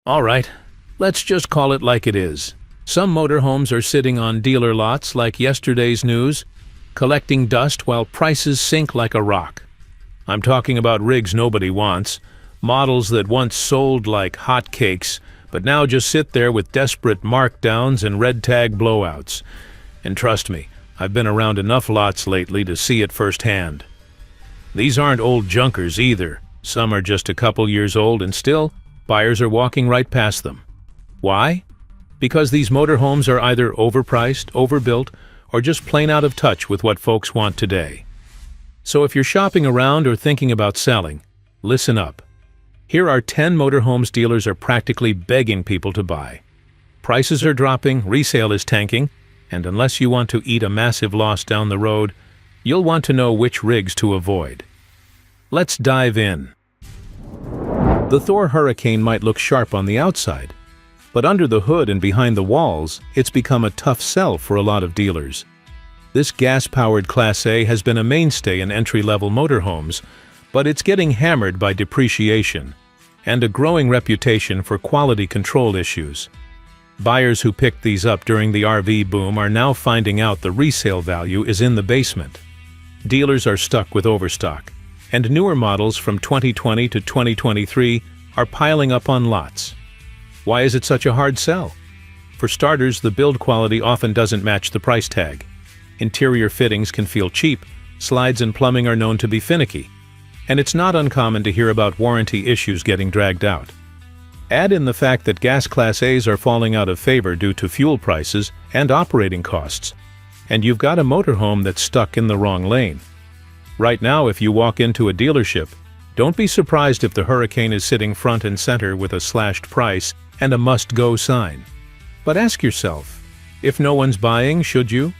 All right, let's just call it like it is. Some motorhomes are sitting on dealer lots like yesterday's news, collecting dust while prices sink like a rock. I'm talking about rigs nobody wants, models that once sold like hotcakes, but now just sit there with desperate markdowns and red tag blowouts. And trust me, I've been around enough lots lately to see it firsthand. These aren't old junkers either. Some are just a couple years old and still, buyers are walking right past them. Why? Because these motorhomes are either overpriced, overbuilt, or just plain out of touch with what folks want today. So if you're shopping around or thinking about selling, listen up. Here are 10 motorhomes dealers are practically begging people to buy. Prices are dropping, resale is tanking, and unless you want to eat a massive loss down the road, you'll want to know which rigs to avoid. Let's dive in. The Thor Hurricane might look sharp on the outside, but under the hood and behind the walls, it's become a tough sell for a lot of dealers. This gas-powered Class A has been a mainstay in entry-level motorhomes, but it's getting hammered by depreciation and a growing reputation for quality control issues. Buyers who picked these up during the RV boom are now finding out the resale value is in the basement. Dealers are stuck with overstock, and newer models from 2020 to 2023 are piling up on lots. Why is it such a hard sell? For starters, the build quality often doesn't match the price tag. Interior fittings can feel cheap, slides and plumbing are known to be finicky, and it's not uncommon to hear about warranty issues getting dragged out. Add in the fact that gas Class A's are falling out of favor due to fuel prices and operating costs, and you've got a motorhome that's stuck in the wrong lane. Right now, if you walk into a dealership, don't be surprised if the Hurricane is sitting front and center with a slashed price and a must-go sign. But ask yourself, if no one's buying, should you?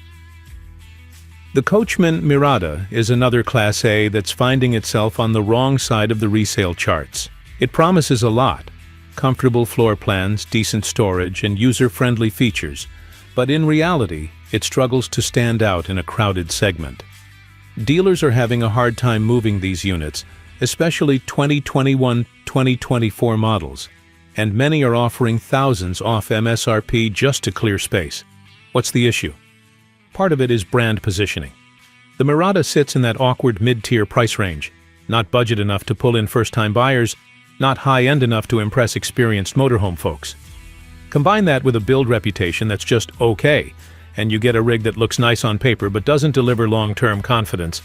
The Coachmen Mirada is another Class A that's finding itself on the wrong side of the resale charts. It promises a lot: comfortable floor plans, decent storage, and user-friendly features, but in reality, it struggles to stand out in a crowded segment. Dealers are having a hard time moving these units, especially 2021-2024 models, and many are offering thousands off MSRP just to clear space. What's the issue? Part of it is brand positioning. The Mirada sits in that awkward mid-tier price range, not budget enough to pull in first-time buyers, not high-end enough to impress experienced motorhome folks. Combine that with a build reputation that's just okay, and you get a rig that looks nice on paper but doesn't deliver long-term confidence.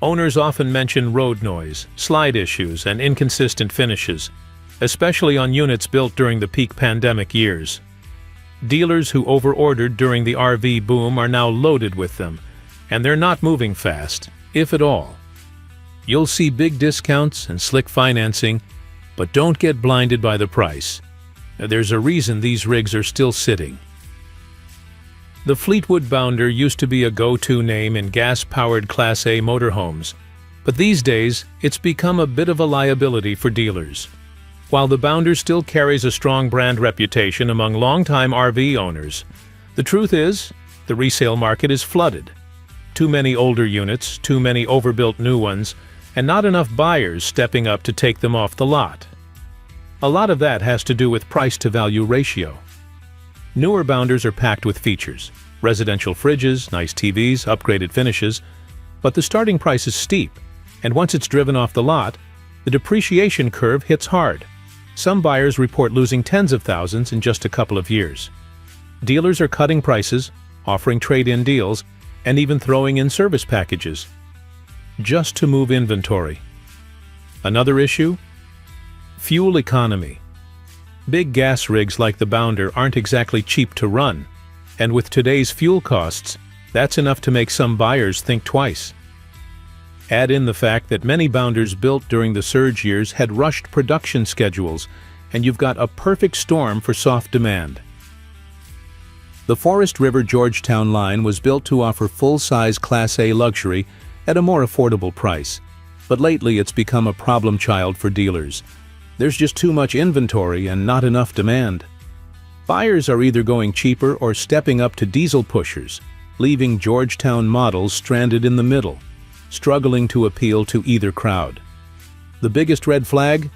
Owners often mention road noise, slide issues, and inconsistent finishes, especially on units built during the peak pandemic years. Dealers who over-ordered during the RV boom are now loaded with them, and they're not moving fast, if at all. You'll see big discounts and slick financing, but don't get blinded by the price. There's a reason these rigs are still sitting. The Fleetwood Bounder used to be a go-to name in gas-powered Class A motorhomes, but these days it's become a bit of a liability for dealers. While the Bounder still carries a strong brand reputation among longtime RV owners, the truth is, the resale market is flooded. Too many older units, too many overbuilt new ones, and not enough buyers stepping up to take them off the lot. A lot of that has to do with price-to-value ratio. Newer Bounders are packed with features: residential fridges, nice TVs, upgraded finishes, but the starting price is steep, and once it's driven off the lot, the depreciation curve hits hard. Some buyers report losing tens of thousands in just a couple of years. Dealers are cutting prices, offering trade-in deals, and even throwing in service packages, just to move inventory. Another issue? Fuel economy. Big gas rigs like the Bounder aren't exactly cheap to run, and with today's fuel costs, that's enough to make some buyers think twice. Add in the fact that many Bounders built during the surge years had rushed production schedules, and you've got a perfect storm for soft demand. The Forest River Georgetown line was built to offer full-size Class A luxury at a more affordable price, but lately it's become a problem child for dealers. There's just too much inventory and not enough demand. Buyers are either going cheaper or stepping up to diesel pushers, leaving Georgetown models stranded in the middle, struggling to appeal to either crowd. The biggest red flag?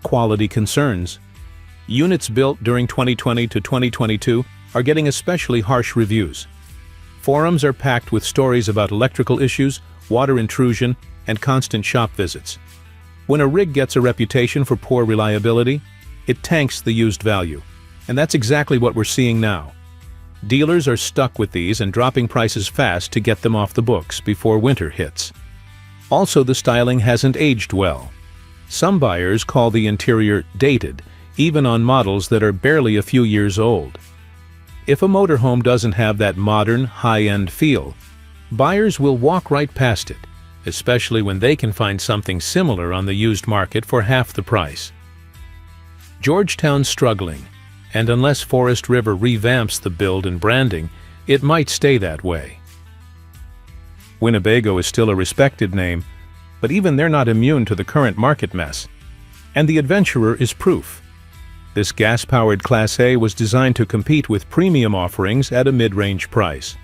Quality concerns. Units built during 2020 to 2022 are getting especially harsh reviews. Forums are packed with stories about electrical issues, water intrusion, and constant shop visits. When a rig gets a reputation for poor reliability, it tanks the used value. And that's exactly what we're seeing now. Dealers are stuck with these and dropping prices fast to get them off the books before winter hits. Also, the styling hasn't aged well. Some buyers call the interior dated, even on models that are barely a few years old. If a motorhome doesn't have that modern, high-end feel, buyers will walk right past it, especially when they can find something similar on the used market for half the price. Georgetown's struggling, and unless Forest River revamps the build and branding, it might stay that way. Winnebago is still a respected name, but even they're not immune to the current market mess. And the Adventurer is proof. This gas-powered Class A was designed to compete with premium offerings at a mid-range price.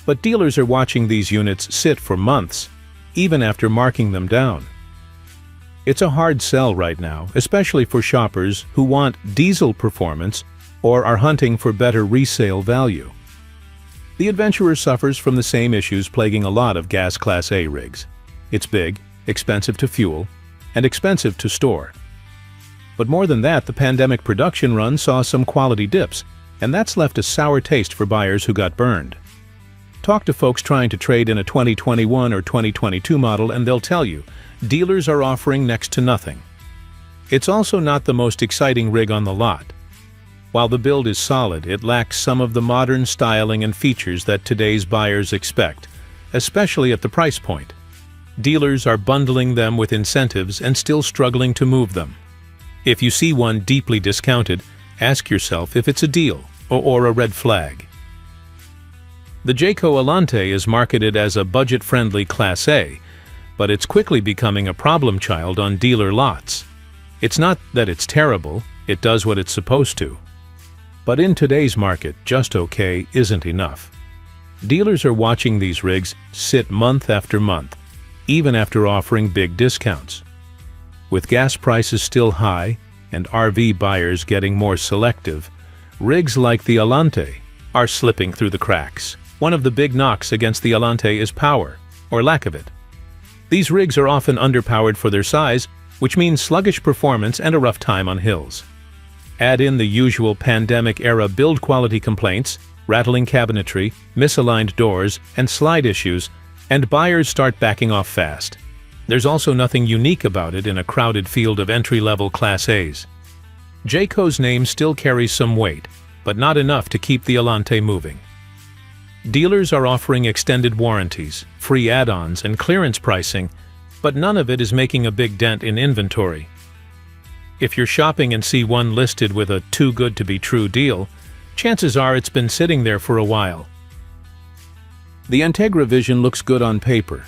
But dealers are watching these units sit for months, even after marking them down. It's a hard sell right now, especially for shoppers who want diesel performance or are hunting for better resale value. The Adventurer suffers from the same issues plaguing a lot of gas Class A rigs. It's big, expensive to fuel, and expensive to store. But more than that, the pandemic production run saw some quality dips, and that's left a sour taste for buyers who got burned. Talk to folks trying to trade in a 2021 or 2022 model and they'll tell you, dealers are offering next to nothing. It's also not the most exciting rig on the lot. While the build is solid, it lacks some of the modern styling and features that today's buyers expect, especially at the price point. Dealers are bundling them with incentives and still struggling to move them. If you see one deeply discounted, ask yourself if it's a deal or a red flag. The Jayco Alante is marketed as a budget-friendly Class A, but it's quickly becoming a problem child on dealer lots. It's not that it's terrible, it does what it's supposed to. But in today's market, just okay isn't enough. Dealers are watching these rigs sit month after month, even after offering big discounts. With gas prices still high and RV buyers getting more selective, rigs like the Alante are slipping through the cracks. One of the big knocks against the Alante is power, or lack of it. These rigs are often underpowered for their size, which means sluggish performance and a rough time on hills. Add in the usual pandemic-era build quality complaints, rattling cabinetry, misaligned doors, and slide issues, and buyers start backing off fast. There's also nothing unique about it in a crowded field of entry-level Class A's. Jayco's name still carries some weight, but not enough to keep the Alante moving. Dealers are offering extended warranties, free add-ons, and clearance pricing, but none of it is making a big dent in inventory. If you're shopping and see one listed with a too-good-to-be-true deal, chances are it's been sitting there for a while. The Entegra Vision looks good on paper.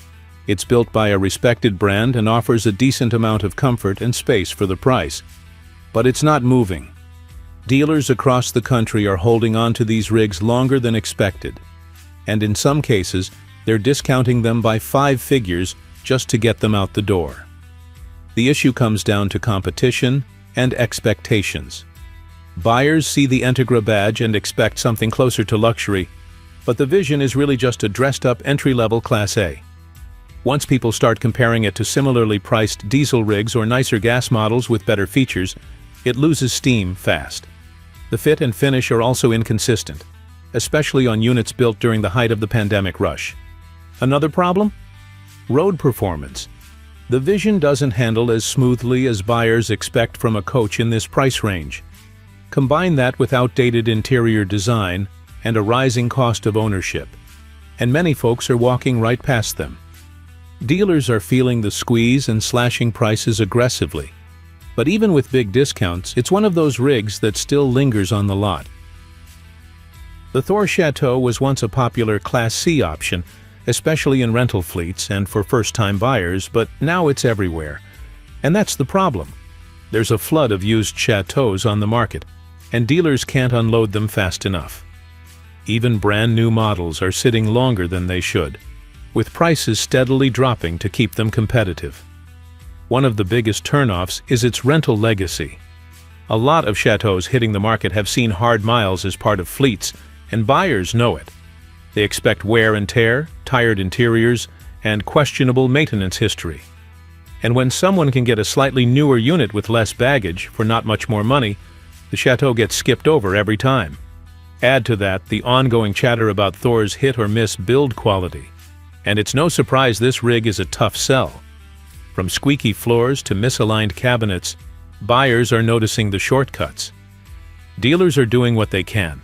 It's built by a respected brand and offers a decent amount of comfort and space for the price. But it's not moving. Dealers across the country are holding on to these rigs longer than expected. And in some cases, they're discounting them by 5 figures just to get them out the door. The issue comes down to competition and expectations. Buyers see the Entegra badge and expect something closer to luxury, but the Vision is really just a dressed-up entry-level Class A. Once people start comparing it to similarly priced diesel rigs or nicer gas models with better features, it loses steam fast. The fit and finish are also inconsistent, especially on units built during the height of the pandemic rush. Another problem? Road performance. The Vision doesn't handle as smoothly as buyers expect from a coach in this price range. Combine that with outdated interior design and a rising cost of ownership, and many folks are walking right past them. Dealers are feeling the squeeze and slashing prices aggressively. But even with big discounts, it's one of those rigs that still lingers on the lot. The Thor Chateau was once a popular Class C option, especially in rental fleets and for first-time buyers, but now it's everywhere. And that's the problem. There's a flood of used Chateaus on the market, and dealers can't unload them fast enough. Even brand-new models are sitting longer than they should, with prices steadily dropping to keep them competitive. One of the biggest turnoffs is its rental legacy. A lot of chateaus hitting the market have seen hard miles as part of fleets, and buyers know it. They expect wear and tear, tired interiors, and questionable maintenance history. And when someone can get a slightly newer unit with less baggage for not much more money, the chateau gets skipped over every time. Add to that the ongoing chatter about Thor's hit-or-miss build quality. And it's no surprise this rig is a tough sell. From squeaky floors to misaligned cabinets, buyers are noticing the shortcuts. Dealers are doing what they can.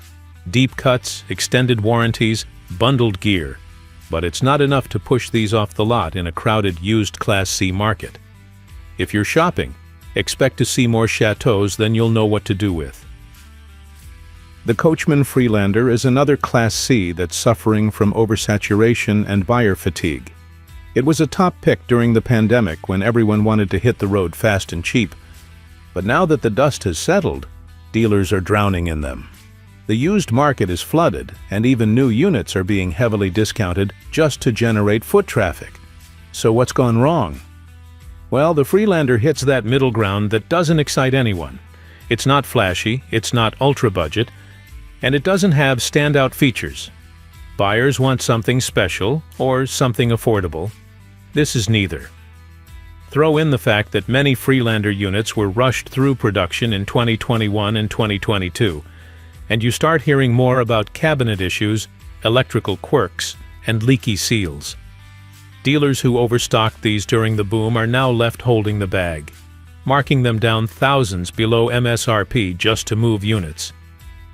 Deep cuts, extended warranties, bundled gear. But it's not enough to push these off the lot in a crowded used Class C market. If you're shopping, expect to see more chateaus than you'll know what to do with. The Coachmen Freelander is another Class C that's suffering from oversaturation and buyer fatigue. It was a top pick during the pandemic when everyone wanted to hit the road fast and cheap. But now that the dust has settled, dealers are drowning in them. The used market is flooded, and even new units are being heavily discounted just to generate foot traffic. So what's gone wrong? Well, the Freelander hits that middle ground that doesn't excite anyone. It's not flashy, it's not ultra-budget, and it doesn't have standout features. Buyers want something special or something affordable. This is neither. Throw in the fact that many Freelander units were rushed through production in 2021 and 2022, and you start hearing more about cabinet issues, electrical quirks, and leaky seals. Dealers who overstocked these during the boom are now left holding the bag, marking them down thousands below MSRP just to move units.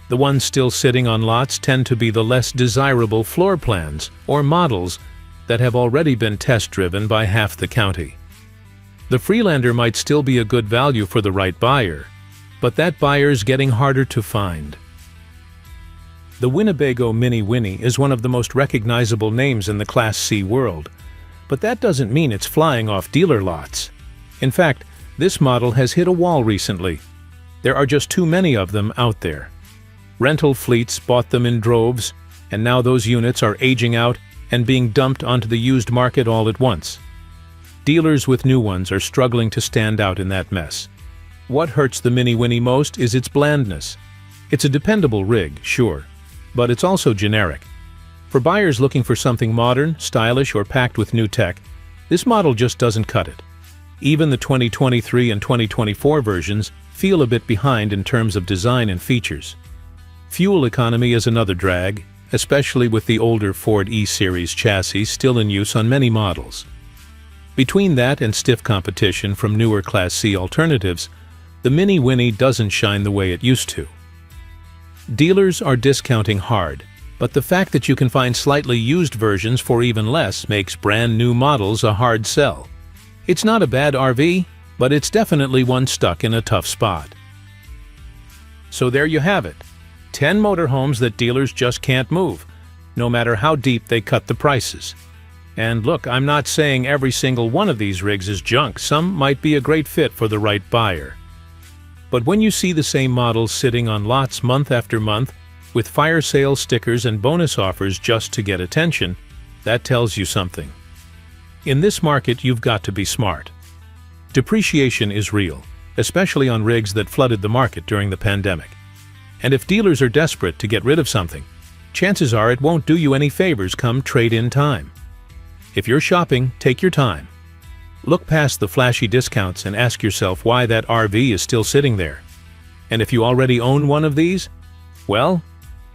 The ones still sitting on lots tend to be the less desirable floor plans or models that have already been test-driven by half the county. The Freelander might still be a good value for the right buyer, but that buyer's getting harder to find. The Winnebago Winnie is one of the most recognizable names in the Class C world, but that doesn't mean it's flying off dealer lots. In fact, this model has hit a wall recently. There are just too many of them out there. Rental fleets bought them in droves, and now those units are aging out and being dumped onto the used market all at once. Dealers with new ones are struggling to stand out in that mess. What hurts the Winnie most is its blandness. It's a dependable rig, sure, but it's also generic. For buyers looking for something modern, stylish, or packed with new tech, this model just doesn't cut it. Even the 2023 and 2024 versions feel a bit behind in terms of design and features. Fuel economy is another drag, especially with the older Ford E-Series chassis still in use on many models. Between that and stiff competition from newer Class C alternatives, the Winnie doesn't shine the way it used to. Dealers are discounting hard, but the fact that you can find slightly used versions for even less makes brand new models a hard sell. It's not a bad RV, but it's definitely one stuck in a tough spot. So there you have it. 10 motorhomes that dealers just can't move, no matter how deep they cut the prices. And look, I'm not saying every single one of these rigs is junk. Some might be a great fit for the right buyer. But when you see the same models sitting on lots month after month, with fire sale stickers and bonus offers just to get attention, that tells you something. In this market, you've got to be smart. Depreciation is real, especially on rigs that flooded the market during the pandemic. And if dealers are desperate to get rid of something, chances are it won't do you any favors come trade-in time. If you're shopping, take your time. Look past the flashy discounts and ask yourself why that RV is still sitting there. And if you already own one of these, well,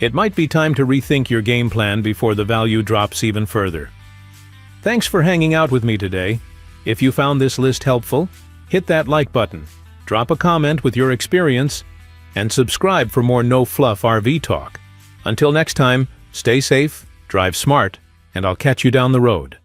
it might be time to rethink your game plan before the value drops even further. Thanks for hanging out with me today. If you found this list helpful, hit that like button, drop a comment with your experience, and subscribe for more no-fluff RV talk. Until next time, stay safe, drive smart, and I'll catch you down the road.